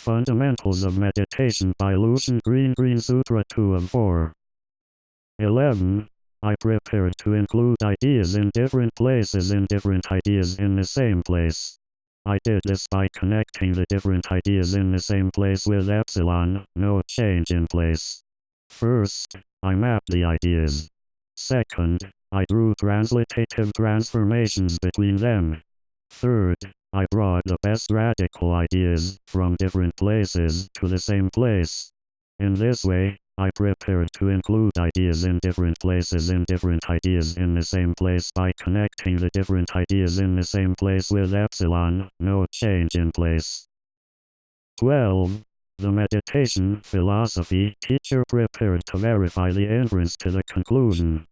Fundamentals of Meditation by Lucian Green Sutra 2 of 4. 11. I prepared to include ideas in different places in different ideas in the same place. I did this by connecting the different ideas in the same place with epsilon, no change in place. First, I mapped the ideas. Second, I drew translitative transformations between them. Third, I brought the best radical ideas from different places to the same place. In this way, I prepared to include ideas in different places in different ideas in the same place by connecting the different ideas in the same place with epsilon, no change in place. 12. The meditation philosophy teacher prepared to verify the entrance to the conclusion.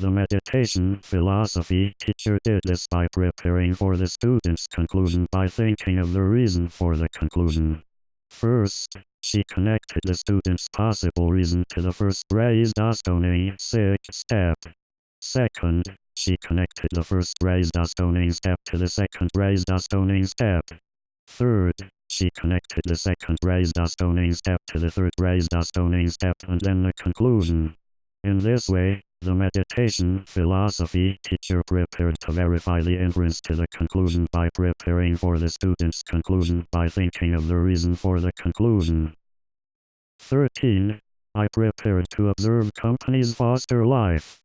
The meditation philosophy teacher did this by preparing for the student's conclusion by thinking of the reason for the conclusion. First, she connected the student's possible reason to the first raised astoning step. Second, she connected the first raised astoning step to the second raised astoning step. Third, she connected the second raised astoning step to the third raised astoning step and then the conclusion. In this way, the meditation philosophy teacher prepared to verify the entrance to the conclusion by preparing for the student's conclusion by thinking of the reason for the conclusion. 13. I prepared to observe companies foster life.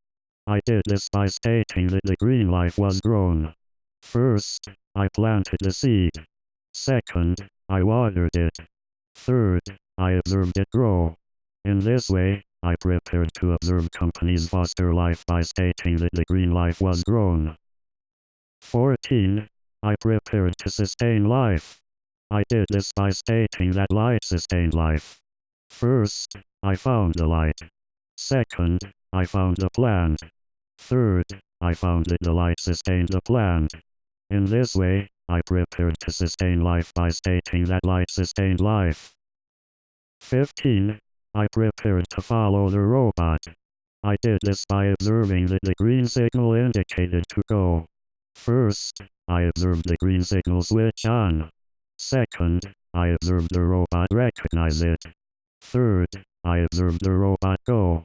I did this by stating that the green life was grown. First, I planted the seed. Second, I watered it. Third, I observed it grow. In this way, I prepared to observe companies foster life by stating that the green life was grown. 14. I prepared to sustain life. I did this by stating that light sustained life. First, I found the light. Second, I found the plant. Third, I found that the light sustained the plant. In this way, I prepared to sustain life by stating that light sustained life. 15. I prepared to follow the robot. I did this by observing that the green signal indicated to go. First, I observed the green signal switch on. Second, I observed the robot recognize it. Third, I observed the robot go.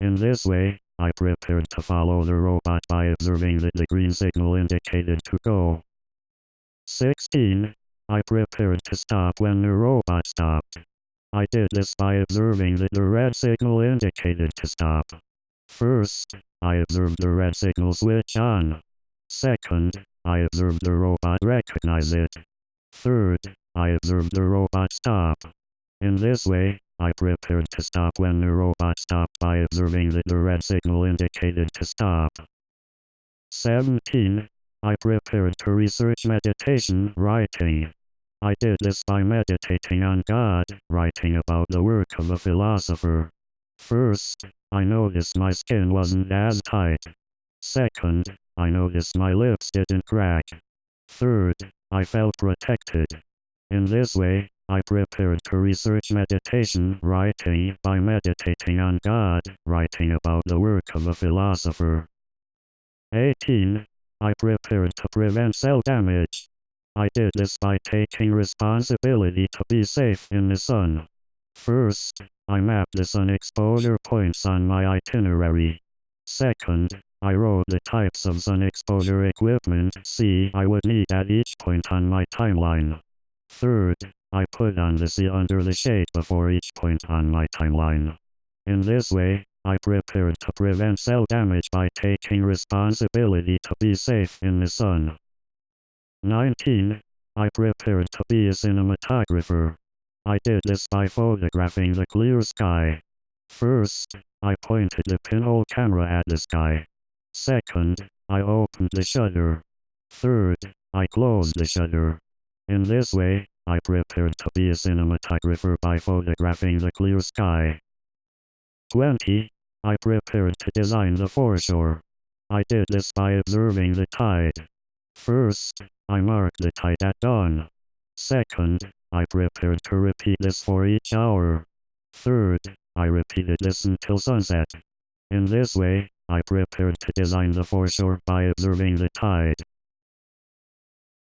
In this way, I prepared to follow the robot by observing that the green signal indicated to go. 16. I prepared to stop when the robot stopped. I did this by observing that the red signal indicated to stop. First, I observed the red signal switch on. Second, I observed the robot recognize it. Third, I observed the robot stop. In this way, I prepared to stop when the robot stopped by observing that the red signal indicated to stop. 17. I prepared to research meditation writing. I did this by meditating on God, writing about the work of a philosopher. First, I noticed my skin wasn't as tight. Second, I noticed my lips didn't crack. Third, I felt protected. In this way, I prepared to research meditation writing by meditating on God, writing about the work of a philosopher. 18. I prepared to prevent cell damage. I did this by taking responsibility to be safe in the sun. First, I mapped the sun exposure points on my itinerary. Second, I wrote the types of sun exposure equipment I would need at each point on my timeline. Third, I put on the C under the shade before each point on my timeline. In this way, I prepared to prevent cell damage by taking responsibility to be safe in the sun. 19. I prepared to be a cinematographer. I did this by photographing the clear sky. First, I pointed the pinhole camera at the sky. Second, I opened the shutter. Third, I closed the shutter. In this way, I prepared to be a cinematographer by photographing the clear sky. 20. I prepared to design the foreshore. I did this by observing the tide. First, I marked the tide at dawn. Second, I prepared to repeat this for each hour. Third, I repeated this until sunset. In this way, I prepared to design the foreshore by observing the tide.